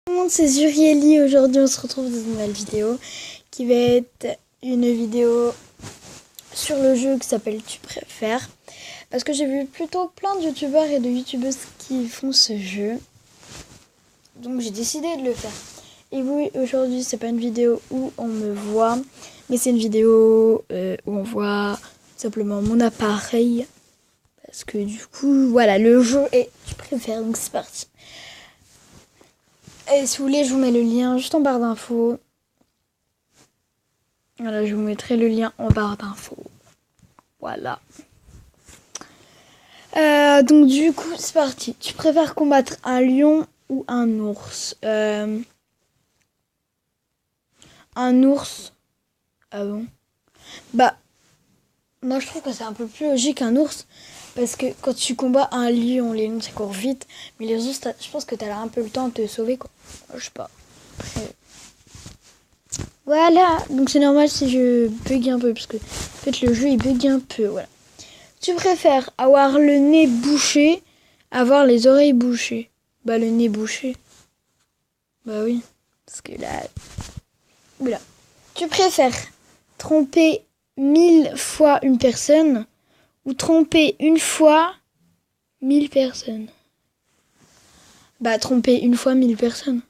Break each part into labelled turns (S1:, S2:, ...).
S1: Monde, c'est Zurieli. Aujourd'hui, on se retrouve dans une nouvelle vidéo qui va être une vidéo sur le jeu qui s'appelle Tu préfères. Parce que j'ai vu plutôt plein de youtubeurs et de youtubeuses qui font ce jeu. Donc j'ai décidé de le faire. Et oui, aujourd'hui, c'est pas une vidéo où on me voit, mais c'est une vidéo où on voit simplement mon appareil. Parce que du coup, voilà, le jeu est Tu préfères, donc c'est parti. Et si vous voulez, je vous mets le lien juste en barre d'infos. Voilà, je vous mettrai le lien en barre d'infos. Voilà. Donc du coup, c'est parti. Tu préfères combattre un lion ou un ours? Un ours. Ah bon? Bah, moi je trouve que c'est un peu plus logique un ours. Parce que quand tu combats un lion, les lions ça court vite. Mais les ours, je pense que t'as un peu le temps de te sauver, quoi. Je sais pas. Après... Voilà, donc c'est normal si je bug un peu, parce que en fait le jeu il bug un peu, voilà. Tu préfères avoir le nez bouché, avoir les oreilles bouchées? Bah le nez bouché. Bah oui, parce que là... Voilà. Tu préfères tromper 1000 fois une personne ou tromper une fois 1000 personnes? Bah tromper une fois 1000 personnes.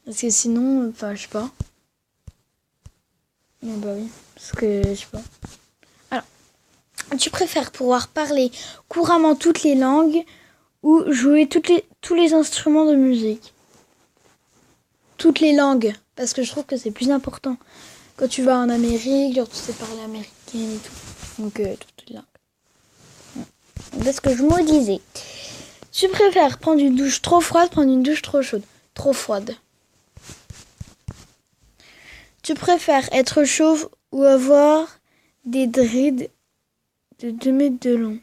S1: Parce que sinon, enfin je sais pas. Mais bah oui, parce que je sais pas. Alors, tu préfères pouvoir parler couramment toutes les langues ou jouer tous les instruments de musique? Toutes les langues, parce que je trouve que c'est plus important. Quand tu vas en Amérique, genre tu sais parler américain et tout. Donc toutes les langues. C'est ce que je me disais. Tu préfères prendre une douche trop froide, prendre une douche trop chaude? Trop froide. Tu préfères être chauve ou avoir des dreads de 2 mètres de long?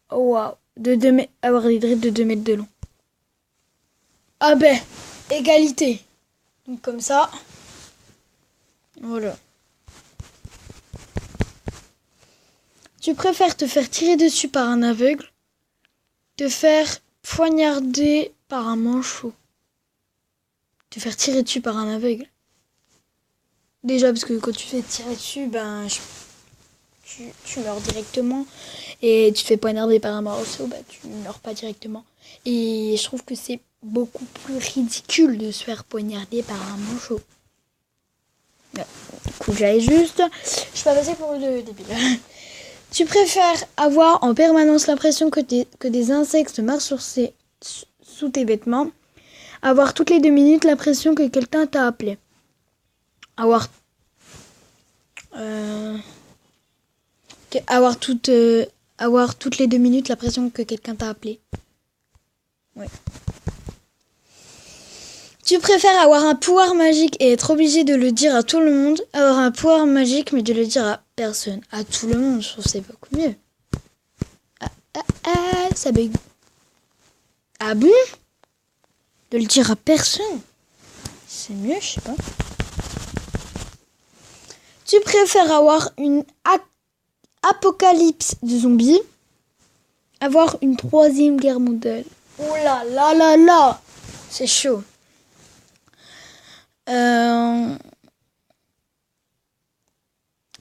S1: Oh waouh, avoir des dreads de 2 mètres de long. Ah ben, égalité. Donc comme ça, voilà. Tu préfères te faire tirer dessus par un aveugle, te faire poignarder par un manchot? Te faire tirer dessus par un aveugle. Déjà parce que quand tu te fais tirer dessus, ben tu meurs directement. Et tu te fais poignarder par un manchot, bah tu ne meurs pas directement. Et je trouve que c'est beaucoup plus ridicule de se faire poignarder par un manchot. Du coup, j'allais juste... Je suis pas passée pour une débile. Tu préfères avoir en permanence l'impression que des insectes marchent sous tes vêtements, avoir toutes les 2 minutes l'impression que quelqu'un t'a appelé? Avoir toutes les 2 minutes l'impression que quelqu'un t'a appelé. Ouais. Tu préfères avoir un pouvoir magique et être obligé de le dire à tout le monde, avoir un pouvoir magique mais de le dire à personne? À tout le monde, je trouve que c'est beaucoup mieux. Ça bug. Ah bon? De le dire à personne? C'est mieux, je sais pas. Tu préfères avoir une apocalypse de zombies, avoir une 3e guerre mondiale? Oh là là là là! C'est chaud.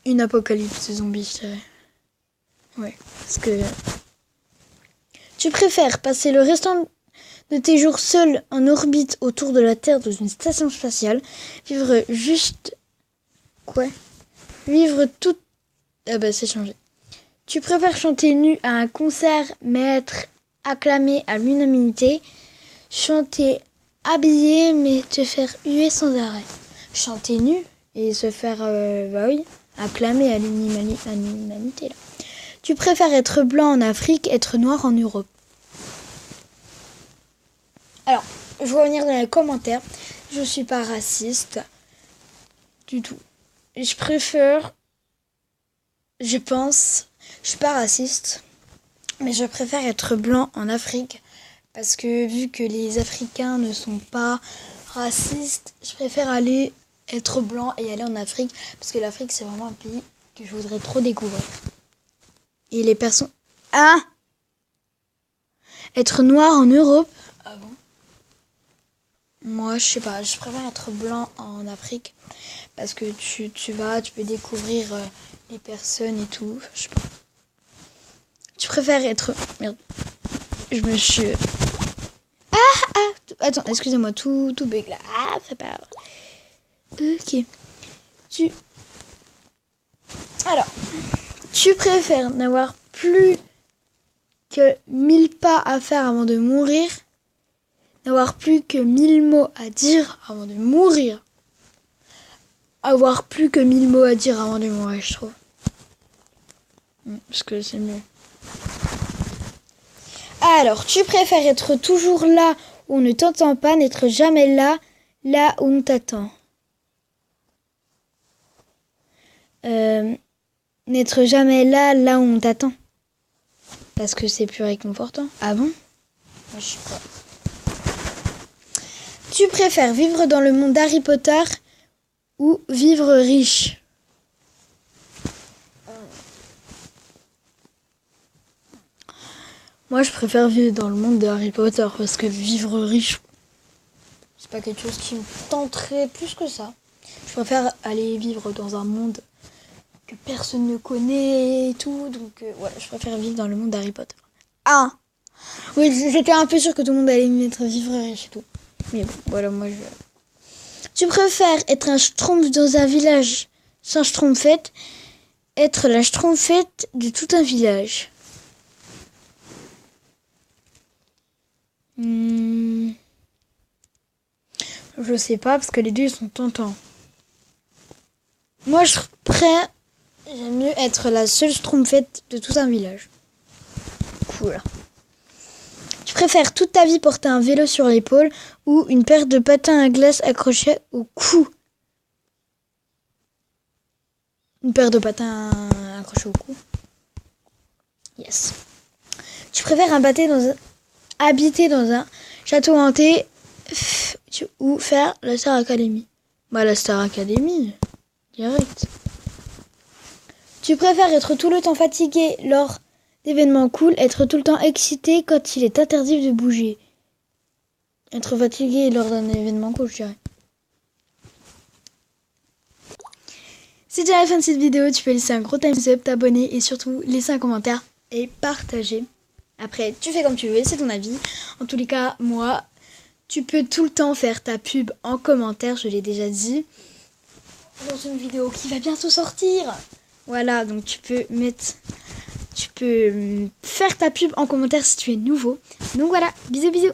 S1: Une apocalypse de zombies, je dirais. Ouais, parce que... Tu préfères passer le restant de tes jours seul en orbite autour de la Terre dans une station spatiale, vivre juste... Quoi? Vivre tout... Ah bah c'est changé. Tu préfères chanter nu à un concert mais être acclamé à l'unanimité, chanter habillé mais te faire huer sans arrêt? Chanter nu et se faire bah oui, acclamer à l'unanimité là. Tu préfères être blanc en Afrique, être noir en Europe? Alors, je vais revenir dans les commentaires. Je suis pas raciste du tout. Je préfère, je pense, je suis pas raciste, mais je préfère être blanc en Afrique parce que vu que les Africains ne sont pas racistes, je préfère aller être blanc et aller en Afrique parce que l'Afrique c'est vraiment un pays que je voudrais trop découvrir. Et les personnes... Ah! Être noir en Europe? Ah bon? Moi, je sais pas, je préfère être blanc en Afrique parce que tu peux découvrir les personnes et tout. Je sais pas. Tu préfères être... Merde, je me suis... Attends, excusez-moi, tout bug là. Ah, ça part. Ok. Alors, tu préfères n'avoir plus que 1000 pas à faire avant de mourir, n'avoir plus que 1000 mots à dire avant de mourir, avoir plus que 1000 mots à dire avant de mourir, je trouve. Parce que c'est mieux. Alors, tu préfères être toujours là où on ne t'entend pas, n'être jamais là où on t'attend. N'être jamais là où on t'attend. Parce que c'est plus réconfortant. Ah bon? Moi, je sais pas. Tu préfères vivre dans le monde d'Harry Potter ou vivre riche? Moi, je préfère vivre dans le monde de Harry Potter parce que vivre riche, c'est pas quelque chose qui me tenterait plus que ça. Je préfère aller vivre dans un monde que personne ne connaît et tout. Donc, voilà, je préfère vivre dans le monde d'Harry Potter. Ah! Oui, j'étais un peu sûre que tout le monde allait me mettre vivre riche et tout. Mais bon, voilà, moi, Tu préfères être un schtroumpf dans un village sans schtroumpfette, être la schtroumpfette de tout un village? Je sais pas, parce que les deux, ils sont tentants. Moi, j'aime mieux être la seule schtroumpfette de tout un village. Cool. Tu préfères toute ta vie porter un vélo sur l'épaule ou une paire de patins à glace accrochés au cou? Une paire de patins accrochés au cou. Yes. Tu préfères habiter dans un château hanté ou faire la Star Academy? Bah, la Star Academy, direct. Tu préfères être tout le temps fatigué lors d'événements cool, être tout le temps excité quand il est interdit de bouger? Être fatigué lors d'un événement cool, je dirais. Si tu as la fin de cette vidéo, tu peux laisser un gros thumbs up, t'abonner et surtout laisser un commentaire et partager. Après, tu fais comme tu veux, c'est ton avis. En tous les cas, moi, tu peux tout le temps faire ta pub en commentaire, je l'ai déjà dit, dans une vidéo qui va bientôt sortir. Voilà, donc tu peux faire ta pub en commentaire si tu es nouveau. Donc voilà, bisous bisous.